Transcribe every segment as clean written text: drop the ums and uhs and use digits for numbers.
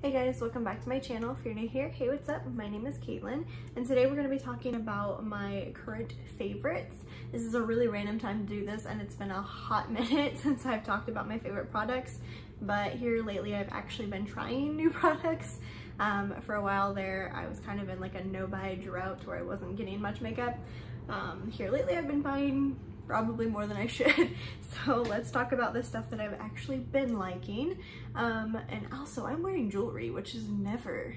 Hey guys, welcome back to my channel. If you're new here, hey, what's up? My name is Caitlin, and today we're going to be talking about my current favorites. This is a really random time to do this, and it's been a hot minute since I've talked about my favorite products, but here lately I've actually been trying new products. For a while there, I was kind of in like a no-buy drought where I wasn't getting much makeup. Here lately I've been buying probably more than I should. So let's talk about the stuff that I've actually been liking. And also I'm wearing jewelry, which is never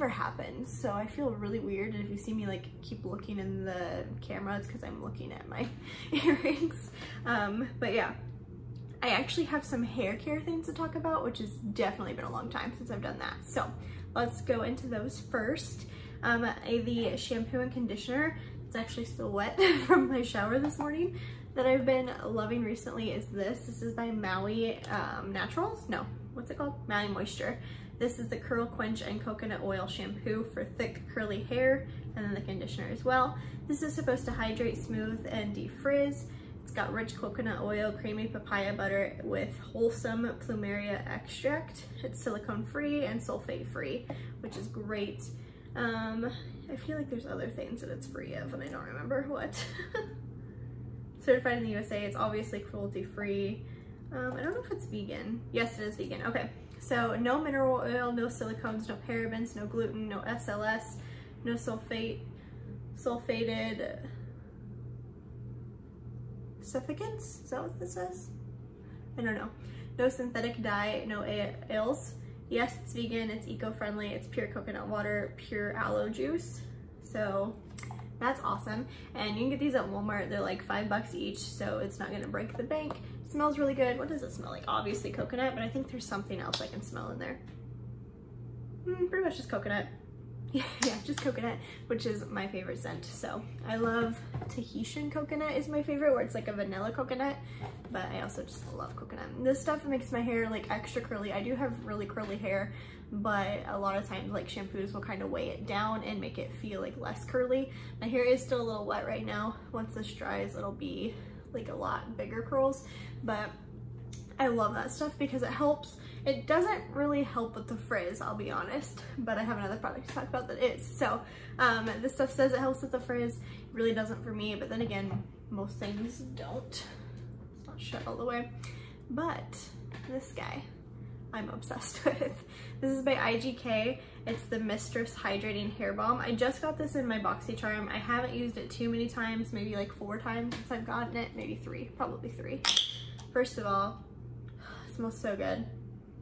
happens. So I feel really weird. And if you see me like keep looking in the camera, it's because I'm looking at my earrings. But yeah, I actually have some hair care things to talk about, which has definitely been a long time since I've done that. So let's go into those first. The shampoo and conditioner, it's actually still wet from my shower this morning, that I've been loving recently is this. This is by Maui Naturals? No, what's it called? Maui Moisture. This is the Curl Quench and Coconut Oil Shampoo for thick curly hair, and then the conditioner as well. This is supposed to hydrate, smooth, and defrizz. It's got rich coconut oil, creamy papaya butter with wholesome plumeria extract. It's silicone free and sulfate free, which is great. I feel like there's other things that it's free of and I don't remember what. Certified in the USA, it's obviously cruelty free. I don't know if it's vegan. Yes, it is vegan. Okay, so no mineral oil, no silicones, no parabens, no gluten, no SLS, no sulfated suffocants? Is that what this says? I don't know. No synthetic dye, no oils. Yes, it's vegan, it's eco-friendly, it's pure coconut water, pure aloe juice. So that's awesome. And you can get these at Walmart. They're like $5 each, so it's not gonna break the bank. It smells really good. What does it smell like? Obviously coconut, but I think there's something else I can smell in there. Pretty much just coconut. Yeah, just coconut, which is my favorite scent. So I love Tahitian coconut is my favorite, where it's like a vanilla coconut, but I also just love coconut. This stuff makes my hair like extra curly. I do have really curly hair, but a lot of times like shampoos will kind of weigh it down and make it feel like less curly. My hair is still a little wet right now. Once this dries, it'll be like a lot bigger curls, but I love that stuff because it helps. It doesn't really help with the frizz, I'll be honest, but I have another product to talk about that is. So this stuff says it helps with the frizz. It really doesn't for me, but then again, most things don't. It's not shut all the way. But this guy, I'm obsessed with. This is by IGK. It's the Mistress Hydrating Hair Balm. I just got this in my BoxyCharm. I haven't used it too many times, maybe like 4 times since I've gotten it, maybe 3, probably 3. First of all, it smells so good.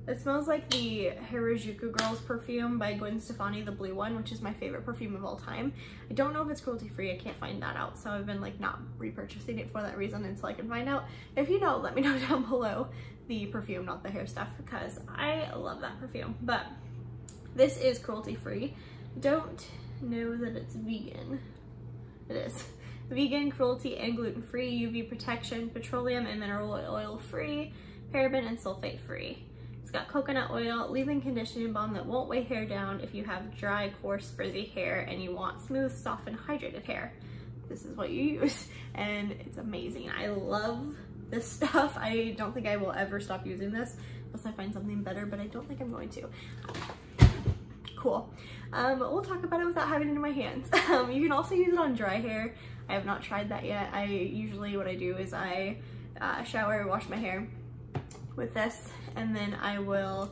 It smells like the Harajuku Girls perfume by Gwen Stefani, the blue one, which is my favorite perfume of all time. I don't know if it's cruelty free. I can't find that out, so I've been like not repurchasing it for that reason until I can find out. If you know, let me know down below the perfume, not the hair stuff, because I love that perfume. But this is cruelty free. Don't know that it's vegan. It is. Vegan, cruelty, and gluten free, UV protection, petroleum and mineral oil free, paraben and sulfate free. It's got coconut oil, leave-in conditioning balm that won't weigh hair down if you have dry, coarse, frizzy hair and you want smooth, soft, and hydrated hair. This is what you use, and it's amazing. I love this stuff. I don't think I will ever stop using this unless I find something better, but I don't think I'm going to. Cool. We'll talk about it without having it in my hands. You can also use it on dry hair. I have not tried that yet. What I do is I shower, wash my hair with this, and then I will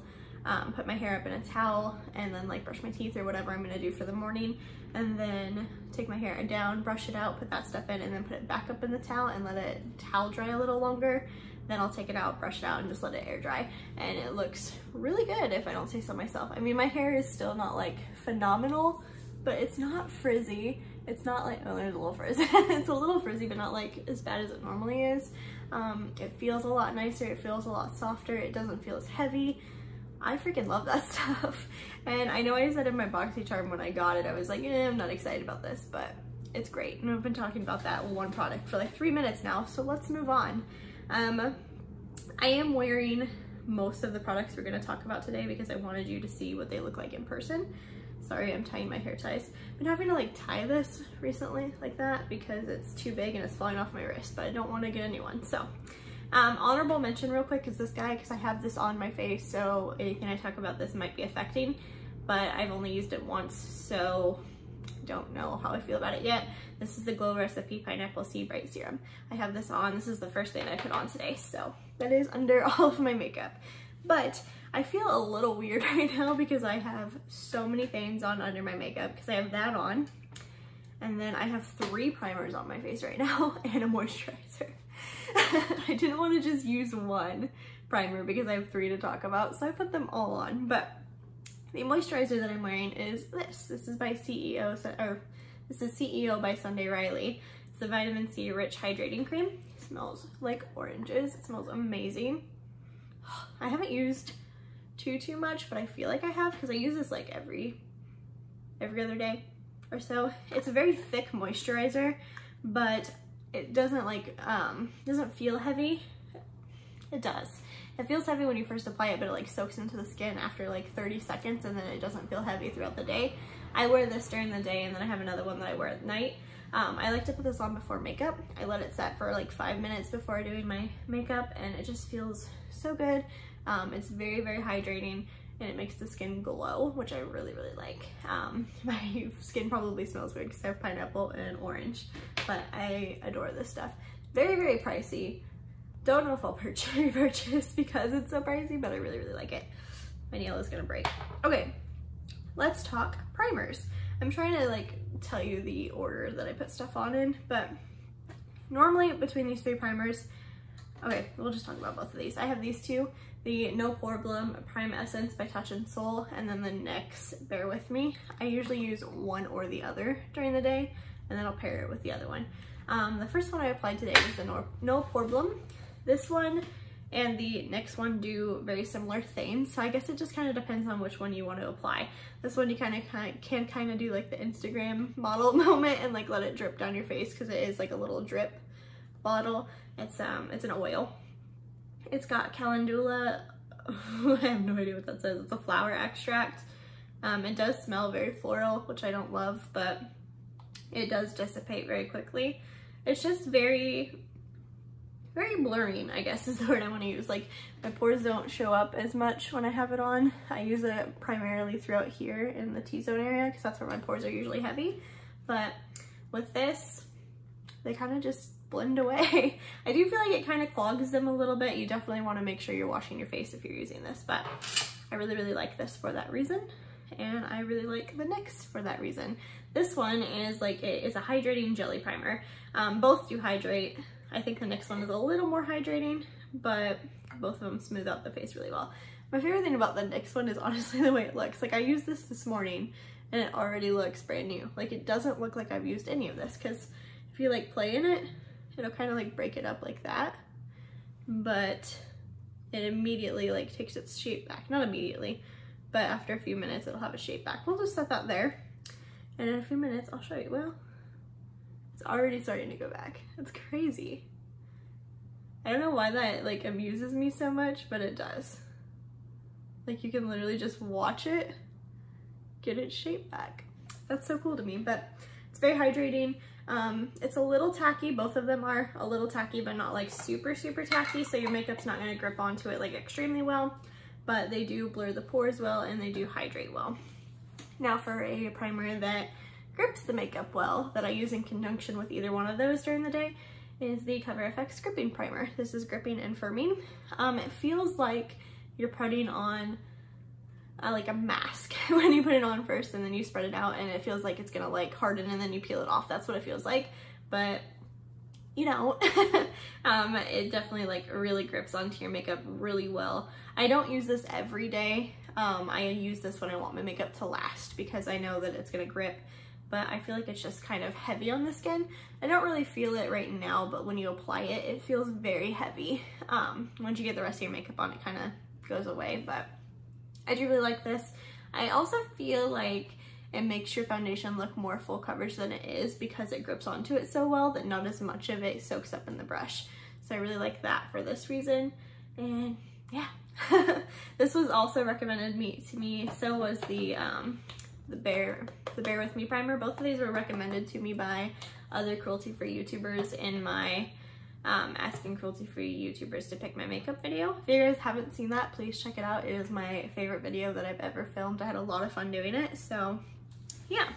put my hair up in a towel and then like brush my teeth or whatever I'm gonna do for the morning, and then take my hair down, brush it out, put that stuff in, and then put it back up in the towel and let it towel dry a little longer. Then I'll take it out, brush it out, and just let it air dry, and it looks really good if I don't say so myself. I mean, my hair is still not like phenomenal, but it's not frizzy. It's not like, oh, there's a little frizz. It's a little frizzy, but not like as bad as it normally is. It feels a lot nicer. It feels a lot softer. It doesn't feel as heavy. I freaking love that stuff. And I know I said in my BoxyCharm when I got it, I was like, I'm not excited about this, but it's great. And I've been talking about that one product for like 3 minutes now, so let's move on. I am wearing most of the products we're gonna talk about today because I wanted you to see what they look like in person. Sorry, I'm tying my hair ties. I've been having to like tie this recently like that because it's too big and it's falling off my wrist, but I don't want to get a new one. So Honorable mention real quick is this guy, because I have this on my face, so anything I talk about this might be affecting, but I've only used it once, so don't know how I feel about it yet. This is the Glow Recipe Pineapple Sea Bright Serum. I have this on. This is the first thing I put on today, so that is under all of my makeup. But I feel a little weird right now because I have so many things on under my makeup, because I have that on, and then I have 3 primers on my face right now and a moisturizer. I didn't want to just use one primer because I have 3 to talk about, so I put them all on. But the moisturizer that I'm wearing is this. This is by this is CEO by Sunday Riley. It's the Vitamin C Rich Hydrating Cream. It smells like oranges. It smells amazing. I haven't used too much, but I feel like I have, because I use this like every other day or so. It's a very thick moisturizer, but it doesn't like doesn't feel heavy. It does. It feels heavy when you first apply it, but it like soaks into the skin after like 30 seconds, and then it doesn't feel heavy throughout the day. I wear this during the day, and then I have another one that I wear at night. I like to put this on before makeup. I let it set for like 5 minutes before doing my makeup, and it just feels so good. It's very, very hydrating, and it makes the skin glow, which I really, really like. My skin probably smells weird because I have pineapple and orange, but I adore this stuff. Very, very pricey. Don't know if I'll purchase because it's so pricey, but I really, really like it. My nail is gonna break. Okay, let's talk primers. I'm trying to like tell you the order that I put stuff on in, but normally between these 3 primers, okay, we'll just talk about both of these. I have these 2, the No Problem Prime Essence by Touch and Soul, and then the NYX Bear With Me. I usually use one or the other during the day, and then I'll pair it with the other one. The first one I applied today was the No Problem. This one and the next one do very similar things, so I guess it just kind of depends on which one you want to apply. This one you can kind of do like the Instagram model moment and like let it drip down your face, because it is like a little drip bottle. It's an oil. It's got calendula. I have no idea what that says. It's a flower extract. It does smell very floral, which I don't love, but it does dissipate very quickly. It's just very blurring, I guess is the word I want to use. Like, my pores don't show up as much when I have it on. I use it primarily throughout here in the T-zone area, because that's where my pores are usually heavy. But with this, they kind of just blend away. I do feel like it kind of clogs them a little bit. You definitely want to make sure you're washing your face if you're using this, but I really, really like this for that reason. And I really like the NYX for that reason. This one is like, it's a hydrating jelly primer. Both do hydrate. I think the NYX one is a little more hydrating, but both of them smooth out the face really well. My favorite thing about the NYX one is honestly the way it looks. Like, I used this morning and it already looks brand new. Like, it doesn't look like I've used any of this, because if you like play in it, it'll kind of like break it up like that, but it immediately like takes its shape back. Not immediately, but after a few minutes it'll have a shape back. We'll just set that there, and in a few minutes I'll show you. Well, it's already starting to go back. It's crazy. I don't know why that like amuses me so much, but it does. Like, you can literally just watch it get its shape back. That's so cool to me, but it's very hydrating. It's a little tacky. Both of them are a little tacky, but not like super, super tacky. So your makeup's not going to grip onto it like extremely well, but they do blur the pores well and they do hydrate well. Now for a primer that grips the makeup well, that I use in conjunction with either one of those during the day, is the Cover FX Gripping Primer. This is gripping and firming. It feels like you're putting on like a mask when you put it on first and then you spread it out, and it feels like it's gonna like harden and then you peel it off. That's what it feels like, but you know, it definitely like really grips onto your makeup really well. I don't use this every day. I use this when I want my makeup to last, because I know that it's gonna grip, but I feel like it's just kind of heavy on the skin. I don't really feel it right now, but when you apply it, it feels very heavy. Once you get the rest of your makeup on, it kind of goes away, but I do really like this. I also feel like it makes your foundation look more full coverage than it is, because it grips onto it so well that not as much of it soaks up in the brush. So I really like that for this reason. And yeah, this was also recommended to me. So was the Bear With Me primer. Both of these were recommended to me by other cruelty-free YouTubers in my asking cruelty-free YouTubers to pick my makeup video. If you guys haven't seen that, please check it out. It is my favorite video that I've ever filmed. I had a lot of fun doing it, so yeah.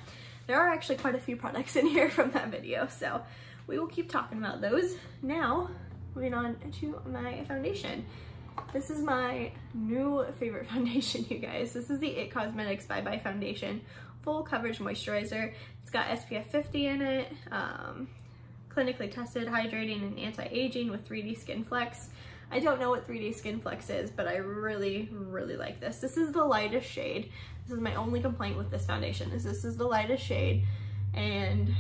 There are actually quite a few products in here from that video, so we will keep talking about those. Now, moving on to my foundation. This is my new favorite foundation, you guys. This is the IT Cosmetics Bye Bye Foundation Full Coverage Moisturizer. It's got SPF 50 in it, clinically tested, hydrating, and anti-aging with 3D Skin Flex. I don't know what 3D Skin Flex is, but I really, really like this. This is the lightest shade. This is my only complaint with this foundation, is this is the lightest shade, and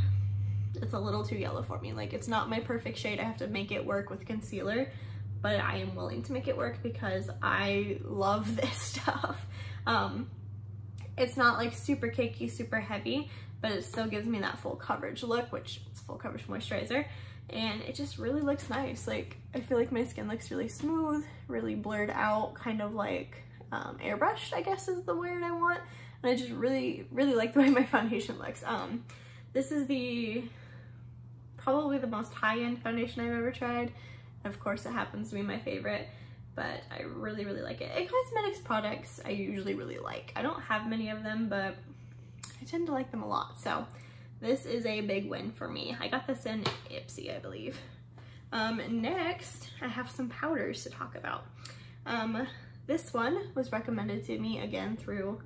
it's a little too yellow for me. Like, it's not my perfect shade. I have to make it work with concealer, but I am willing to make it work because I love this stuff. It's not like super cakey, super heavy, but it still gives me that full coverage look, which it's full coverage moisturizer, and it just really looks nice. Like, I feel like my skin looks really smooth, really blurred out, kind of like airbrushed, I guess is the word I want. And I just really, really like the way my foundation looks. This is probably the most high-end foundation I've ever tried. Of course, it happens to be my favorite, but I really, really like it. IT Cosmetics products I usually really like. I don't have many of them, but I tend to like them a lot. So this is a big win for me. I got this in Ipsy, I believe. Next, I have some powders to talk about. This one was recommended to me again through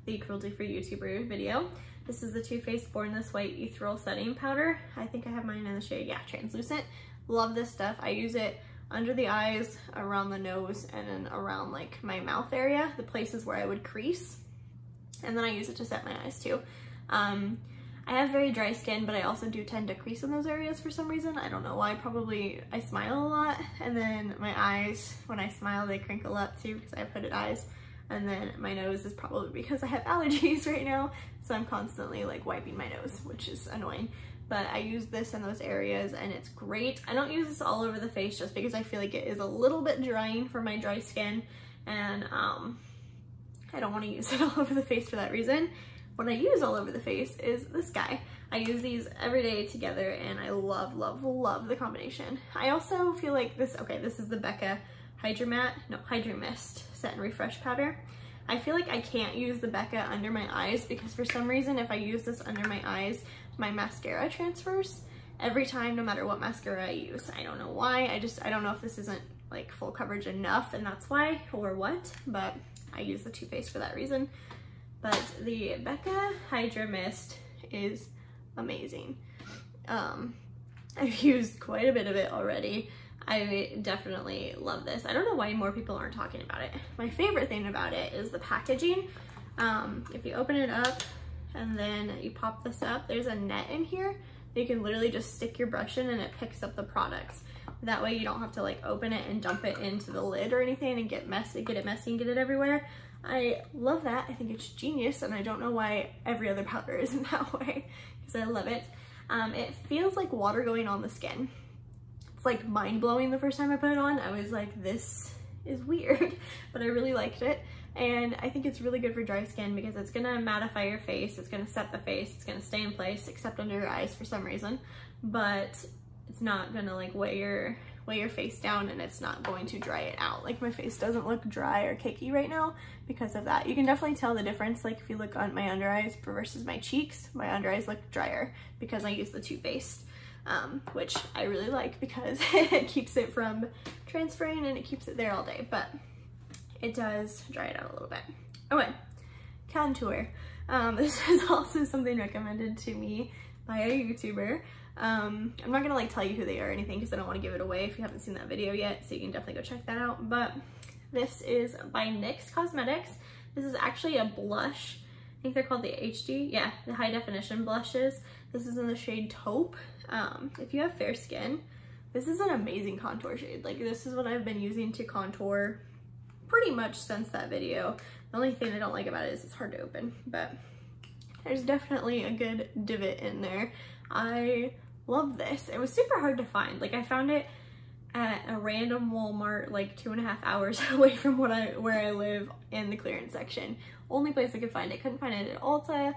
the cruelty-free YouTuber video. This is the Too Faced Born This Way Ethereal Setting Powder. I think I have mine in the shade, yeah, Translucent. Love this stuff. I use it under the eyes, around the nose, and then around like my mouth area, the places where I would crease. And then I use it to set my eyes too. I have very dry skin, but I also do tend to crease in those areas for some reason. I don't know why. Probably I smile a lot, and then my eyes, when I smile, they crinkle up too because I have hooded eyes. And then my nose is probably because I have allergies right now, so I'm constantly like wiping my nose, which is annoying. But I use this in those areas and it's great. I don't use this all over the face just because I feel like it is a little bit drying for my dry skin, and I don't want to use it all over the face for that reason. What I use all over the face is this guy. I use these every day together and I love, love, love the combination. I also feel like this, okay, this is the Becca Hydra Mist Set and Refresh Powder. I feel like I can't use the Becca under my eyes because for some reason if I use this under my eyes, my mascara transfers every time, no matter what mascara I use. I don't know why. I don't know if this isn't like full coverage enough and that's why, or what, but I use the Too Faced for that reason. But the Becca Hydra Mist is amazing. I've used quite a bit of it already. I definitely love this. I don't know why more people aren't talking about it. My favorite thing about it is the packaging. If you open it up and then you pop this up, there's a net in here. You can literally just stick your brush in and it picks up the products. That way you don't have to like open it and dump it into the lid or anything and get it messy and get it everywhere. I love that. I think it's genius, and I don't know why every other powder isn't that way because I love it. It feels like water going on the skin. It's like mind-blowing the first time I put it on. I was like, this is weird, but I really liked it. And I think it's really good for dry skin because it's gonna mattify your face, it's gonna set the face, it's gonna stay in place except under your eyes for some reason, but it's not gonna like weigh your face down, and it's not going to dry it out. Like, my face doesn't look dry or cakey right now because of that. You can definitely tell the difference. Like, if you look on my under eyes versus my cheeks, my under eyes look drier because I use the Too Faced, which I really like because it keeps it from transferring and it keeps it there all day, but it does dry it out a little bit. Okay, contour. This is also something recommended to me by a YouTuber. I'm not gonna like tell you who they are or anything because I don't want to give it away if you haven't seen that video yet, so you can definitely go check that out. But this is by NYX Cosmetics. This is actually a blush. I think they're called the HD, yeah, the high definition blushes. This is in the shade Taupe. If you have fair skin, this is an amazing contour shade. Like, this is what I've been using to contour pretty much since that video. The only thing I don't like about it is it's hard to open, but there's definitely a good divot in there. I love this. It was super hard to find. Like, I found it at a random Walmart like 2.5 hours away from where I live in the clearance section. Only place I could find it. Couldn't find it at Ulta,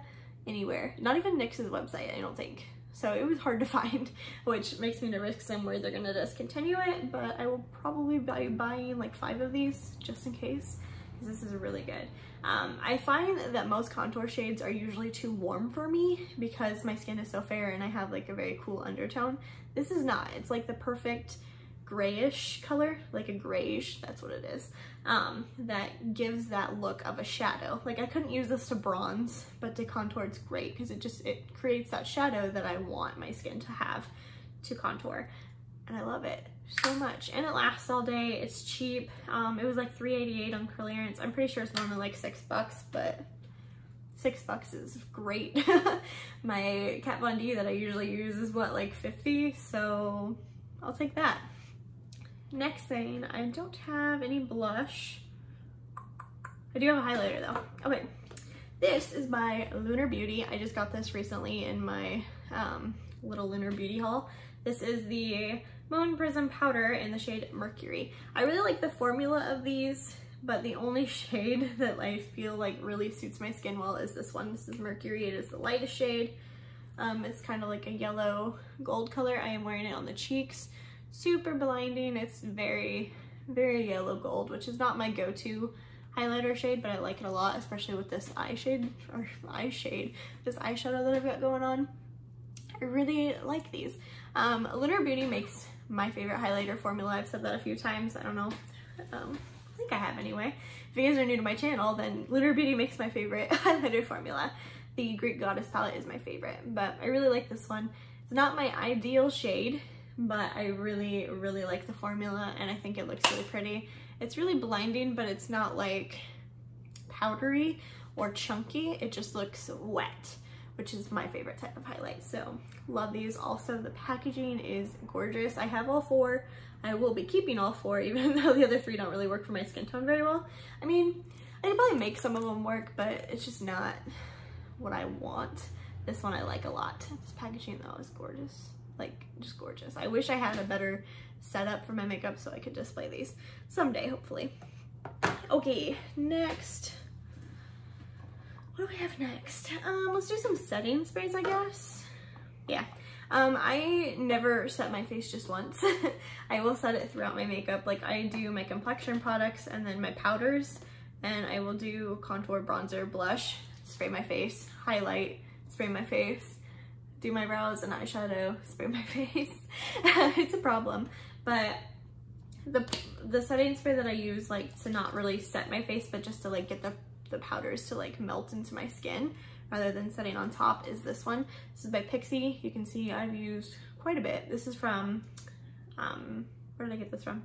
anywhere. Not even NYX's website, I don't think. So it was hard to find, which makes me nervous because I'm worried they're gonna discontinue it, but I will probably be buying like 5 of these just in case, because this is really good. I find that most contour shades are usually too warm for me because my skin is so fair and I have like a very cool undertone. This is not. It's like the perfect grayish color, like a grayish, that's what it is, that gives that look of a shadow. Like I couldn't use this to bronze, but to contour it's great because it creates that shadow that I want my skin to have to contour, and I love it so much. And it lasts all day. It's cheap. It was like $3.88 on clearance. I'm pretty sure it's normally like $6, but $6 is great. My Kat Von D that I usually use is what, like 50, so I'll take that. Next thing, I don't have any blush. I do have a highlighter though. Okay, this is by Lunar Beauty. I just got this recently in my little Lunar Beauty haul. This is the Moon Prism Powder in the shade Mercury. I really like the formula of these, but the only shade that I feel like really suits my skin well is this one. This is Mercury. It is the lightest shade. It's kind of like a yellow gold color. I am wearing it on the cheeks. Super blinding. It's very, very yellow gold, which is not my go-to highlighter shade, but I like it a lot, especially with this this eyeshadow that I've got going on. I really like these. Lunar Beauty makes my favorite highlighter formula. I've said that a few times. I don't know. I think I have anyway. If you guys are new to my channel, then Lunar Beauty makes my favorite highlighter formula. The Greek Goddess palette is my favorite, but I really like this one. It's not my ideal shade, but I really, really like the formula, and I think it looks really pretty. It's really blinding, but it's not like powdery or chunky. It just looks wet, which is my favorite type of highlight. So love these. Also, the packaging is gorgeous. I have all 4. I will be keeping all 4, even though the other 3 don't really work for my skin tone very well. I mean, I could probably make some of them work, but it's just not what I want. This one I like a lot. This packaging though is gorgeous. Like, just gorgeous. I wish I had a better setup for my makeup so I could display these someday, hopefully. Okay, next. What do I have next? Let's do some setting sprays, I guess. Yeah. I never set my face just once. I will set it throughout my makeup. Like, I do my complexion products and then my powders, and I will do contour, bronzer, blush, spray my face, highlight, spray my face, do my brows and eyeshadow, spray my face. It's a problem, but the setting spray that I use, like, to not really set my face, but just to like get the powders to like melt into my skin rather than setting on top, is this one. This is by Pixi. You can see I've used quite a bit. This is from, where did I get this from?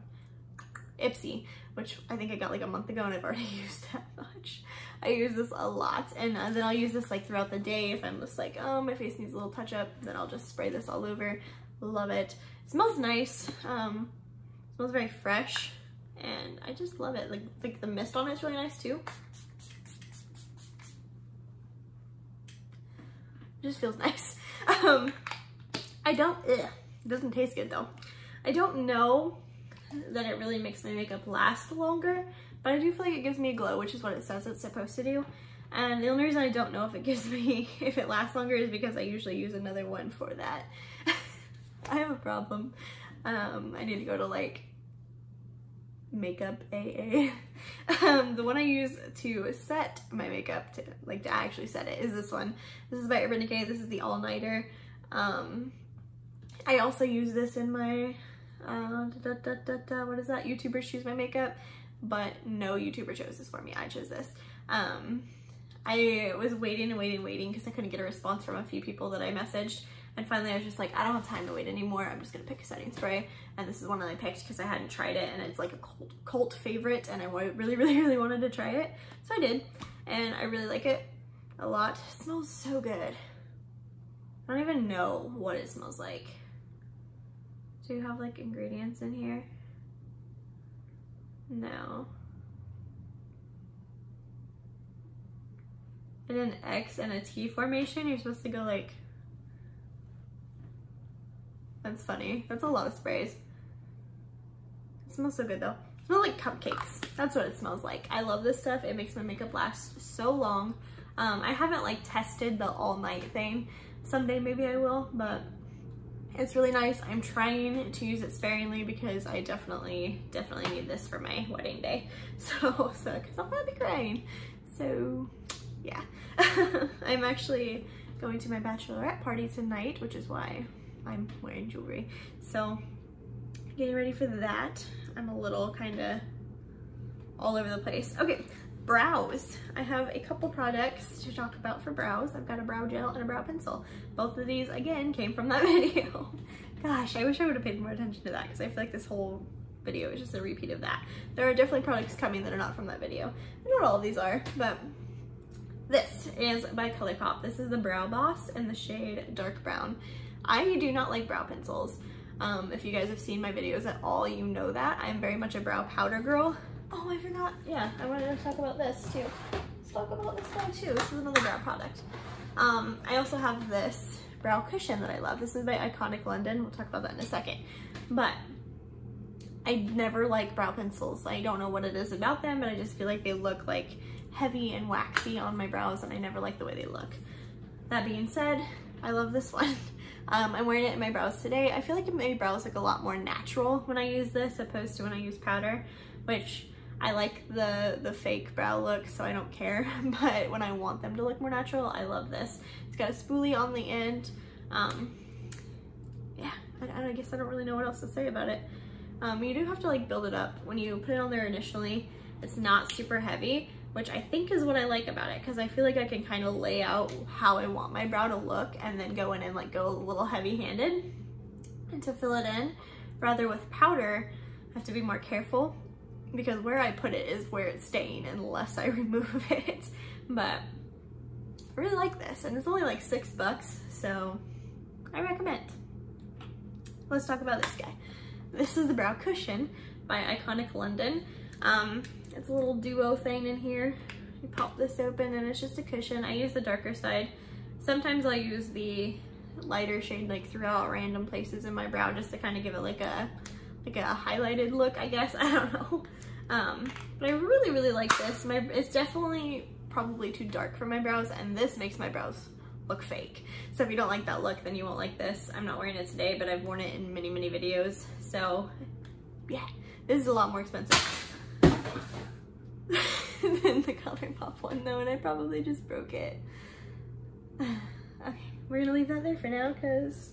Ipsy, which I think I got like a month ago, and I've already used that much. I use this a lot, and then I'll use this like throughout the day. If I'm just like, oh, my face needs a little touch up, then I'll just spray this all over. Love it. It smells nice. Smells very fresh, and I just love it. Like the mist on it is really nice too. It just feels nice. It doesn't taste good though. I don't know that it really makes my makeup last longer, but I do feel like it gives me a glow, which is what it says it's supposed to do. And the only reason I don't know if it lasts longer is because I usually use another one for that. I have a problem. I need to go to like makeup AA. The one I use to set my makeup, to actually set it, is this one. This is by Urban Decay. This is the All Nighter. I also use this in my what is that? YouTubers choose my makeup, but no YouTuber chose this for me. I chose this. I was waiting because I couldn't get a response from a few people that I messaged, and finally I was just like, I don't have time to wait anymore. I'm just gonna pick a setting spray, and this is one that I picked because I hadn't tried it, and it's like a cult favorite, and I really wanted to try it, so I did, and I really like it a lot. It smells so good. I don't even know what it smells like. Do you have like ingredients in here? No. In an X and a T formation, you're supposed to go like, that's funny. That's a lot of sprays. It smells so good though. It smells like cupcakes. That's what it smells like. I love this stuff. It makes my makeup last so long. I haven't like tested the all night thing. Someday maybe I will, but it's really nice. I'm trying to use it sparingly because I definitely need this for my wedding day. So, cause I'm gonna be crying. So yeah, I'm actually going to my bachelorette party tonight, which is why I'm wearing jewelry. So getting ready for that. I'm a little kind of all over the place. Okay, brows. I have a couple products to talk about for brows. I've got a brow gel and a brow pencil. Both of these, again, came from that video. Gosh, I wish I would have paid more attention to that because I feel like this whole video is just a repeat of that. There are definitely products coming that are not from that video. And not all of these are, but this is by ColourPop. This is the Brow Boss in the shade Dark Brown. I do not like brow pencils. If you guys have seen my videos at all, you know that. I'm very much a brow powder girl. Oh, I forgot. Yeah, I wanted to talk about this too. Let's talk about this one too. This is another brow product. I also have this brow cushion that I love. This is by Iconic London. We'll talk about that in a second. But I never like brow pencils. I don't know what it is about them, but I just feel like they look like heavy and waxy on my brows, and I never like the way they look. That being said, I love this one. I'm wearing it in my brows today. I feel like my brows look a lot more natural when I use this opposed to when I use powder, which I like the fake brow look, so I don't care. But when I want them to look more natural, I love this. It's got a spoolie on the end. Yeah, I guess I don't really know what else to say about it. You do have to like build it up. When you put it on there initially, it's not super heavy, which I think is what I like about it, because I feel like I can kind of lay out how I want my brow to look and then go in and like go a little heavy-handed and to fill it in. Rather with powder, I have to be more careful because where I put it is where it's staying unless I remove it. But I really like this, and it's only like $6, so I recommend. Let's talk about this guy. This is the brow cushion by Iconic London. It's a little duo thing in here. You pop this open and it's just a cushion. I use the darker side. Sometimes I'll use the lighter shade like throughout random places in my brow just to kind of give it like a highlighted look, I guess. I don't know. But I really like this. It's definitely probably too dark for my brows, and this makes my brows look fake. So if you don't like that look, then you won't like this. I'm not wearing it today, but I've worn it in many videos. So yeah, this is a lot more expensive than the ColourPop one though, and I probably just broke it. Okay, we're gonna leave that there for now because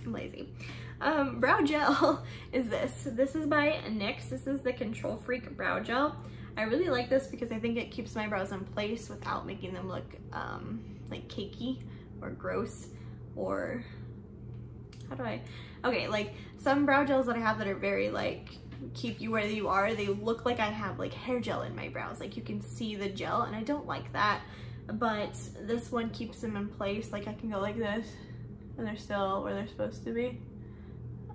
I'm lazy. Brow gel is this. This is by NYX. This is the Control Freak Brow Gel. I really like this because I think it keeps my brows in place without making them look like cakey or gross, or okay, like some brow gels that I have that are very like keep you where you are, they look like I have like hair gel in my brows, like you can see the gel, and I don't like that. But this one keeps them in place. Like I can go like this and they're still where they're supposed to be,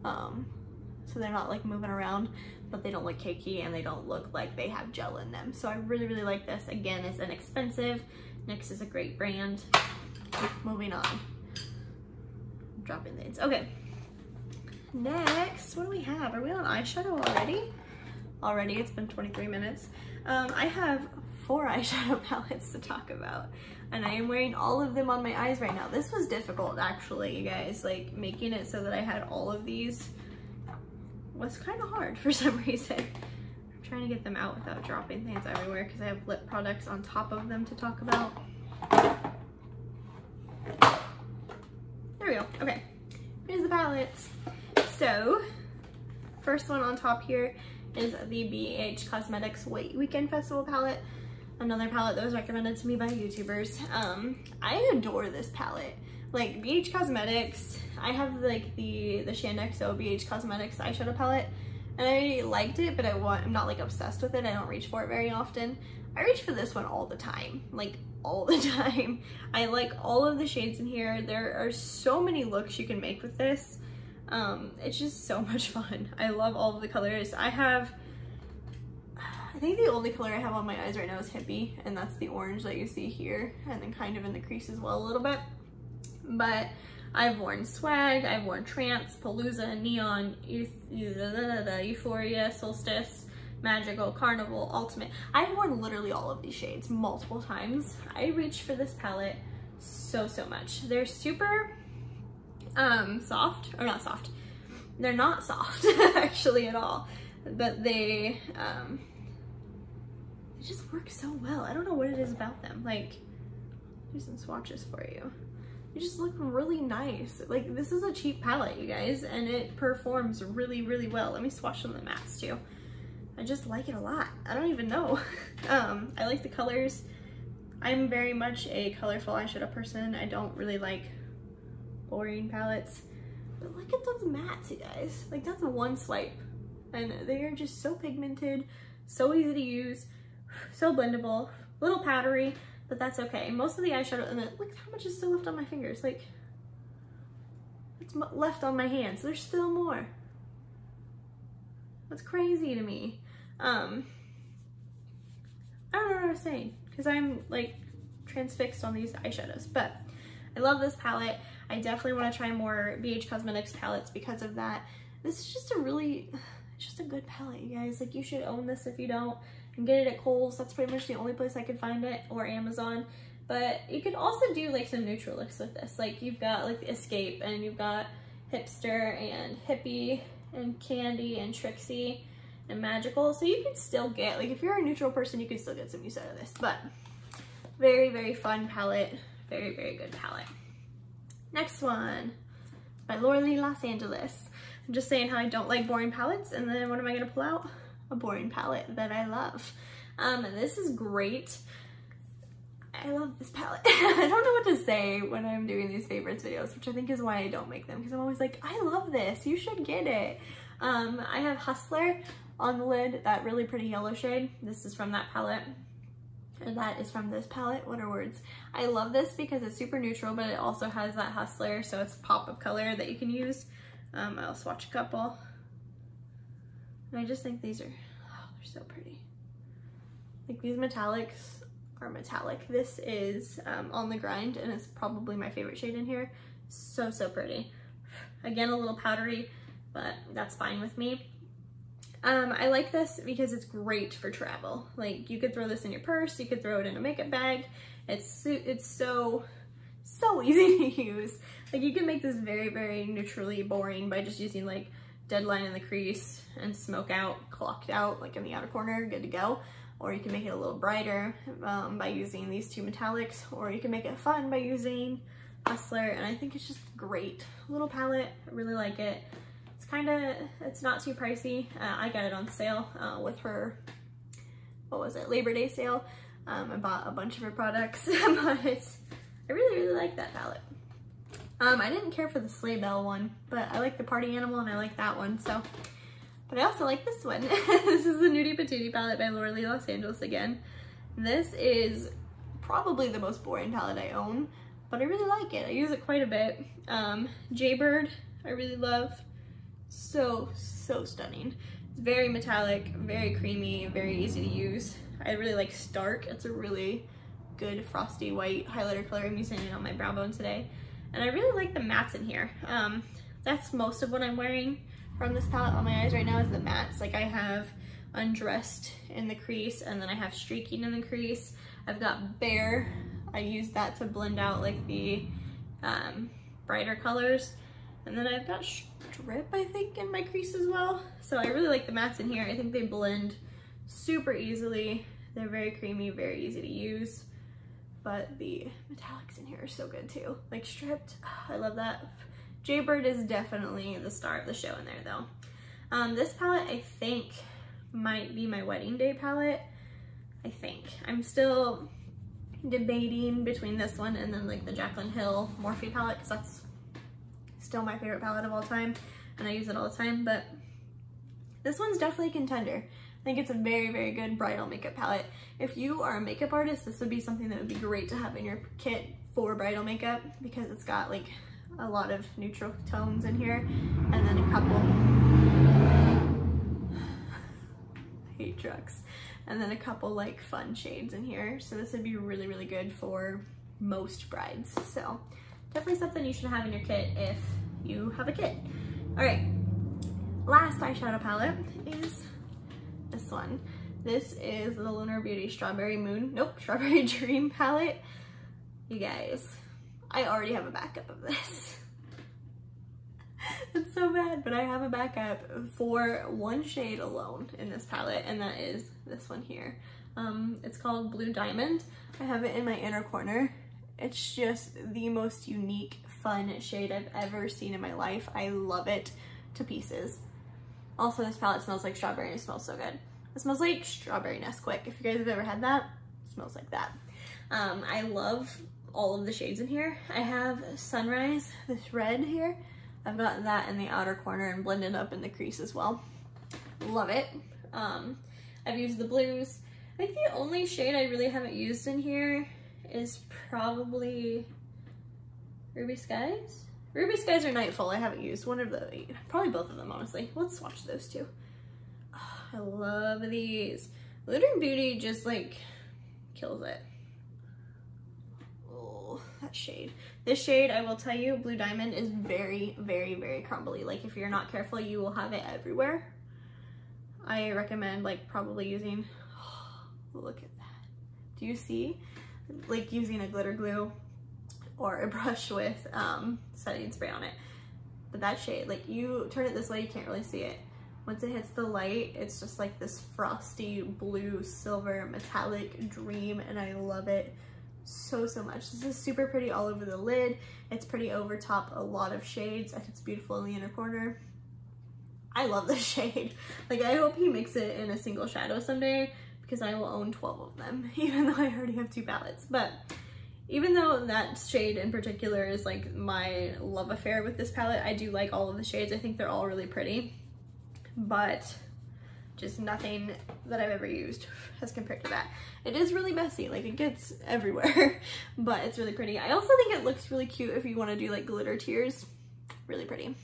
so they're not like moving around, but they don't look cakey and they don't look like they have gel in them. So I really like this. Again, it's inexpensive. NYX is a great brand. Moving on. I'm dropping things. Okay. Next, what do we have? Are we on eyeshadow already? It's been 23 minutes. I have 4 eyeshadow palettes to talk about, and I am wearing all of them on my eyes right now. This was difficult actually, you guys. Like making it so that I had all of these was kind of hard for some reason. I'm trying to get them out without dropping things everywhere because I have lip products on top of them to talk about. There we go. Okay, here's the palettes. So, first one on top here is the BH Cosmetics Weekend Festival palette. Another palette that was recommended to me by YouTubers. I adore this palette. Like BH Cosmetics, I have like the Shandexo BH Cosmetics eyeshadow palette, and I liked it, but I'm not like obsessed with it. I don't reach for it very often. I reach for this one all the time, like all the time. I like all of the shades in here. There are so many looks you can make with this. It's just so much fun. I love all of the colors. I think the only color I have on my eyes right now is Hippie, and that's the orange that you see here, and then kind of in the crease as well a little bit. But I've worn Swag, I've worn Trance, Palooza, Neon, Euphoria, Solstice, Magical, Carnival, Ultimate. I've worn literally all of these shades multiple times. I reached for this palette so much. They're super soft, or not soft. They're not soft actually at all, but they just work so well. I don't know what it is about them. Like, here's some swatches for you. They just look really nice. Like, this is a cheap palette, you guys, and it performs really well. Let me swatch some of the mattes too. I just like it a lot. I don't even know. I like the colors. I'm very much a colorful eyeshadow person. I don't really like boring palettes. But look at those mattes, you guys. Like, that's one swipe. And they are just so pigmented, so easy to use, so blendable, a little powdery, but that's okay. Most of the eyeshadow, and then look how much is still left on my fingers. Like, it's left on my hands. There's still more. That's crazy to me. I don't know what I was saying, because I'm like transfixed on these eyeshadows, but I love this palette. I definitely want to try more BH Cosmetics palettes because of that. This is just just a good palette, you guys. Like, you should own this if you don't, and get it at Kohl's. That's pretty much the only place I could find it, or Amazon. But you could also do like some neutral looks with this. Like, you've got like Escape, and you've got Hipster and Hippie and Candy and Trixie and Magical. So you could still get, like, if you're a neutral person, you could still get some use out of this. But very fun palette. Very good palette. Next one by Laura Lee Los Angeles. I'm just saying how I don't like boring palettes, and then what am I gonna pull out? A boring palette that I love. And this is great. I love this palette. I don't know what to say when I'm doing these favorites videos, which I think is why I don't make them, because I'm always like, I love this, you should get it. I have Hustler on the lid, that really pretty yellow shade. This is from that palette, and that is from this palette. What are words? I love this because it's super neutral, but it also has that Hustler, so it's a pop of color that you can use. I'll swatch a couple. And I just think these are, oh, they're so pretty. Like, these metallics are metallic. This is On the Grind, and it's probably my favorite shade in here. So pretty. Again, a little powdery, but that's fine with me. I like this because it's great for travel. Like, you could throw this in your purse, you could throw it in a makeup bag. It's so easy to use. Like, you can make this very neutrally boring by just using like dead line in the crease and smoke out, clocked out, like in the outer corner, good to go. Or you can make it a little brighter by using these two metallics, or you can make it fun by using Hustler, and I think it's just great. Little palette, I really like it. It's not too pricey. I got it on sale with her, what was it, Labor Day sale. I bought a bunch of her products, but I really like that palette. I didn't care for the Sleigh Bell one, but I like the Party Animal and I like that one, so. But I also like this one. This is the Nudie Patootie palette by Laura Lee Los Angeles again. This is probably the most boring palette I own, but I really like it. I use it quite a bit. Jaybird, I really love. So stunning. It's very metallic, very creamy, very easy to use. I really like Stark. It's a really good frosty white highlighter color. I'm using it on my brow bone today. And I really like the mattes in here. That's most of what I'm wearing from this palette on my eyes right now is the mattes. Like, I have Undressed in the crease, and then I have Streaking in the crease. I've got Bare. I use that to blend out like the brighter colors. And then I've got Strip, I think, in my crease as well. So I really like the mattes in here. I think they blend super easily. They're very creamy, very easy to use. But the metallics in here are so good too. Like Stripped, I love that. Jaybird is definitely the star of the show in there though. This palette I think might be my wedding day palette. I think. I'm still debating between this one and then like the Jaclyn Hill Morphe palette, because that's still my favorite palette of all time and I use it all the time, but this one's definitely a contender. I think it's a very good bridal makeup palette. If you are a makeup artist, this would be something that would be great to have in your kit for bridal makeup, because it's got like a lot of neutral tones in here, and then a couple, I hate trucks, and then a couple like fun shades in here. So this would be really good for most brides. So definitely something you should have in your kit if you have a kit. All right, last eyeshadow palette is this one. This is the Lunar Beauty Strawberry Dream palette. You guys, I already have a backup of this. It's so bad, but I have a backup for one shade alone in this palette, and that is this one here. It's called Blue Diamond. I have it in my inner corner. It's just the most unique, fun shade I've ever seen in my life. I love it to pieces. Also, this palette smells like strawberry and it smells so good. It smells like strawberry Nesquik. If you guys have ever had that, it smells like that. I love all of the shades in here. I have Sunrise, this red here. I've got that in the outer corner and blended up in the crease as well. Love it. I've used the blues. I think the only shade I really haven't used in here is probably Ruby Skies. Ruby Skies or Nightfall, I haven't used. One of the, probably both of them, honestly. Let's swatch those two. Oh, I love these. Lunar Beauty just like kills it. Oh, that shade. This shade, I will tell you, Blue Diamond is very, very, very crumbly. Like if you're not careful, you will have it everywhere. I recommend like probably using, oh, look at that. Do you see? Like using a glitter glue or a brush with setting spray on it. But that shade, like you turn it this way, you can't really see it. Once it hits the light, it's just like this frosty blue, silver, metallic dream, and I love it so, so much. This is super pretty all over the lid. It's pretty over top a lot of shades. It's beautiful in the inner corner. I love this shade. Like I hope he makes it in a single shadow someday because I will own 12 of them, even though I already have 2 palettes. But even though that shade in particular is like my love affair with this palette, I do like all of the shades. I think they're all really pretty, but just nothing that I've ever used has compared to that. It is really messy, like it gets everywhere, but it's really pretty. I also think it looks really cute if you want to do like glitter tears. Really pretty.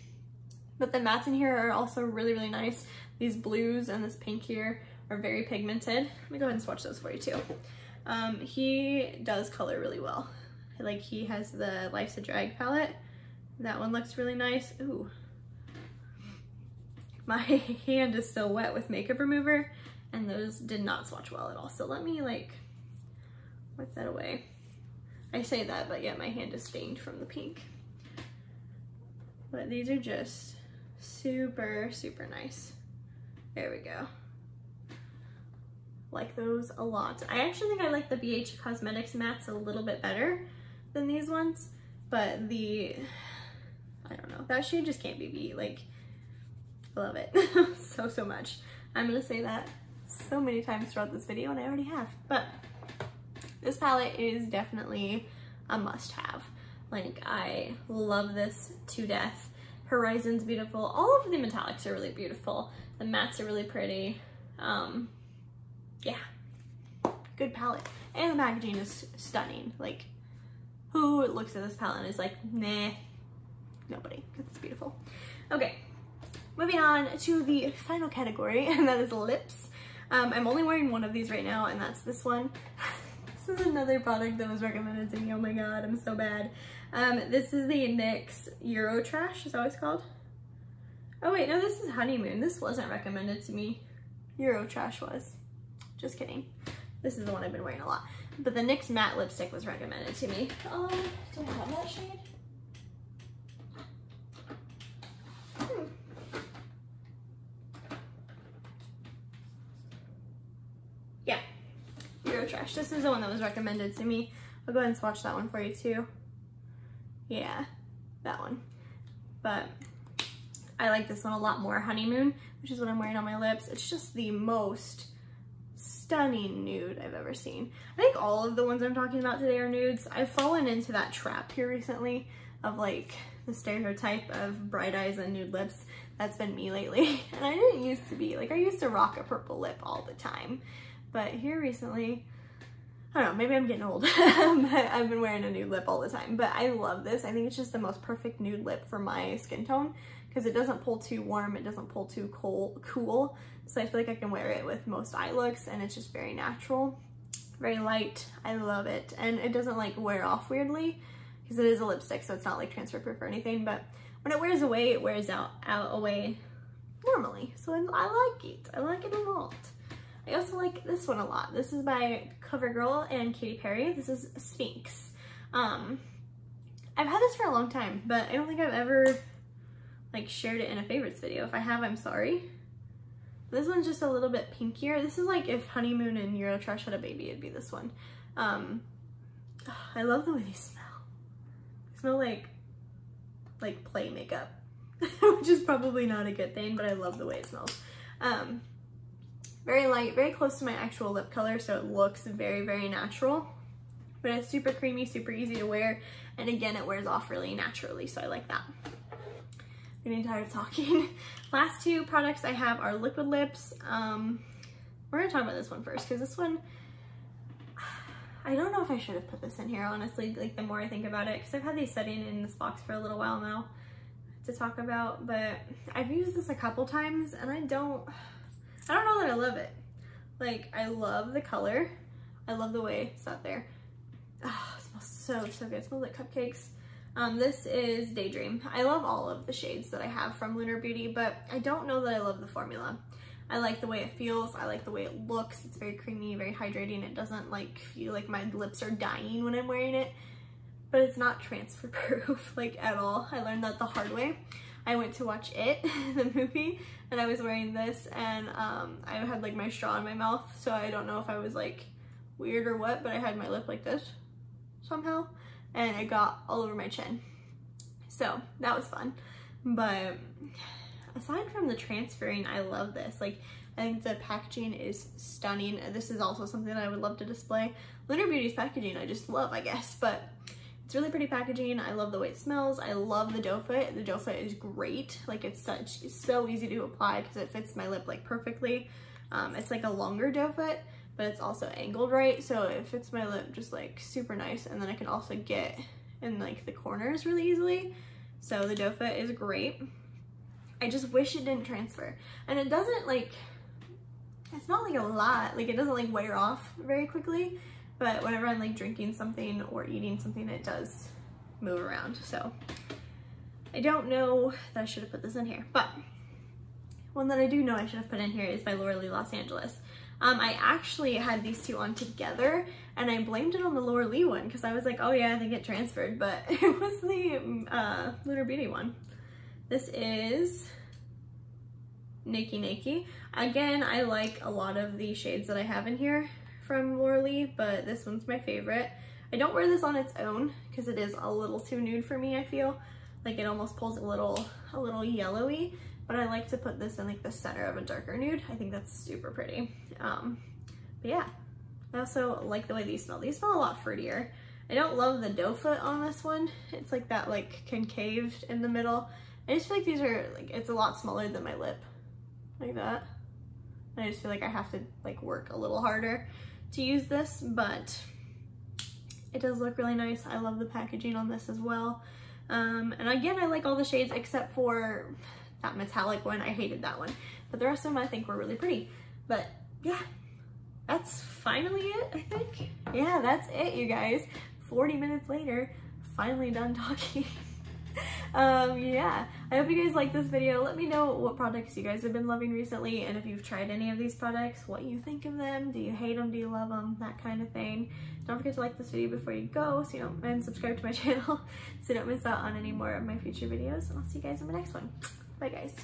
But the mattes in here are also really, really nice. These blues and this pink here are very pigmented. Let me go ahead and swatch those for you too. He does color really well. Like he has the Life's a Drag palette. That one looks really nice. Ooh. My hand is still wet with makeup remover and those did not swatch well at all. So let me like wipe that away. I say that, but yeah, my hand is stained from the pink. But these are just super, super nice. There we go. Like those a lot. I actually think I like the BH Cosmetics mattes a little bit better than these ones, but I don't know, that shade just can't be beat. Like, I love it so, so much. I'm gonna say that so many times throughout this video, and I already have, but this palette is definitely a must-have. Like, I love this to death. Horizon's beautiful. All of the metallics are really beautiful. The mattes are really pretty. Yeah, good palette. And the packaging is stunning. Like, who looks at this palette and is like, nah, nobody, because it's beautiful. Okay, moving on to the final category, and that is lips. I'm only wearing one of these right now, and that's this one. This is another product that was recommended to me. Oh my god, I'm so bad. This is the NYX Eurotrash, is that what it's called? Oh wait, no, this is Honeymoon. This wasn't recommended to me. Eurotrash was. Just kidding. This is the one I've been wearing a lot. But the NYX matte lipstick was recommended to me. Do I have that shade? Yeah, Eurotrash. This is the one that was recommended to me. I'll go ahead and swatch that one for you too. Yeah, that one. But I like this one a lot more. Honeymoon, which is what I'm wearing on my lips. It's just the most stunning nude I've ever seen. I think all of the ones I'm talking about today are nudes. I've fallen into that trap here recently of like the stereotype of bright eyes and nude lips. That's been me lately. And I didn't used to be. Like, I used to rock a purple lip all the time. But here recently, I don't know, maybe I'm getting old. I've been wearing a nude lip all the time. But I love this. I think it's just the most perfect nude lip for my skin tone, because it doesn't pull too warm, it doesn't pull too cool. So I feel like I can wear it with most eye looks, and it's just very natural, very light. I love it. And it doesn't like wear off weirdly, because it is a lipstick, so it's not like transfer proof or anything, but when it wears away, it wears away normally. So I like it. I like it a lot. I also like this one a lot. This is by CoverGirl and Katy Perry. This is Sphinx. I've had this for a long time, but I don't think I've ever like shared it in a favorites video. If I have, I'm sorry. This one's just a little bit pinkier. This is like if Honeymoon and Eurotrash had a baby, it'd be this one. I love the way they smell. They smell like play makeup, which is probably not a good thing, but I love the way it smells. Very light, very close to my actual lip color, so it looks very, very natural. But it's super creamy, super easy to wear, and again, it wears off really naturally, so I like that. I'm getting tired of talking. Last two products I have are liquid lips. We're gonna talk about this one first, because this one, I don't know if I should have put this in here, honestly, like the more I think about it, because I've had these sitting in this box for a little while now to talk about, but I've used this a couple times, and I don't know that I love it. Like, I love the color. I love the way it's out there. Oh, it smells so good. It smells like cupcakes. This is Daydream. I love all of the shades that I have from Lunar Beauty, but I don't know that I love the formula. I like the way it feels. I like the way it looks. It's very creamy, very hydrating. It doesn't like feel like my lips are dying when I'm wearing it, but it's not transfer proof like at all. I learned that the hard way. I went to watch It, the movie, and I was wearing this, and I had like my straw in my mouth, so I don't know if I was like weird or what, but I had my lip like this somehow, and it got all over my chin. So that was fun. But aside from the transferring, I love this. Like, I think the packaging is stunning. This is also something that I would love to display. Lunar Beauty's packaging I just love, I guess, but it's really pretty packaging. I love the way it smells. I love the doe foot. The doe foot is great. Like, it's so easy to apply because it fits my lip like perfectly. It's like a longer doe foot, but it's also angled right, so it fits my lip just like super nice, and then I can also get in like the corners really easily. So the doe foot is great. I just wish it didn't transfer, and it doesn't, like, it's not like a lot, like it doesn't like wear off very quickly, but whenever I'm like drinking something or eating something, it does move around. So I don't know that I should have put this in here, but one that I do know I should have put in here is by Laura Lee Los Angeles. I actually had these two on together, and I blamed it on the Laura Lee one because I was like, oh yeah, I think it transferred, but it was the Lunar Beauty one. This is Nakey Nakey. Again, I like a lot of the shades that I have in here from Laura Lee, but this one's my favorite. I don't wear this on its own because it is a little too nude for me, I feel. Like, it almost pulls a little yellowy, but I like to put this in like the center of a darker nude. I think that's super pretty. But yeah, I also like the way these smell. These smell a lot fruitier. I don't love the doe foot on this one. It's like that like concaved in the middle. I just feel like these are like, it's a lot smaller than my lip, like that. I just feel like I have to like work a little harder to use this, but it does look really nice. I love the packaging on this as well. And again, I like all the shades except for that metallic one. I hated that one, but the rest of them I think were really pretty. But yeah, that's finally it, I think. Yeah, that's it, you guys. 40 minutes later, finally done talking. Yeah, I hope you guys like this video. Let me know what products you guys have been loving recently, and if you've tried any of these products, what you think of them. Do you hate them? Do you love them? That kind of thing. Don't forget to like this video before you go, so you don't, and subscribe to my channel so you don't miss out on any more of my future videos, and I'll see you guys in the next one. Bye guys.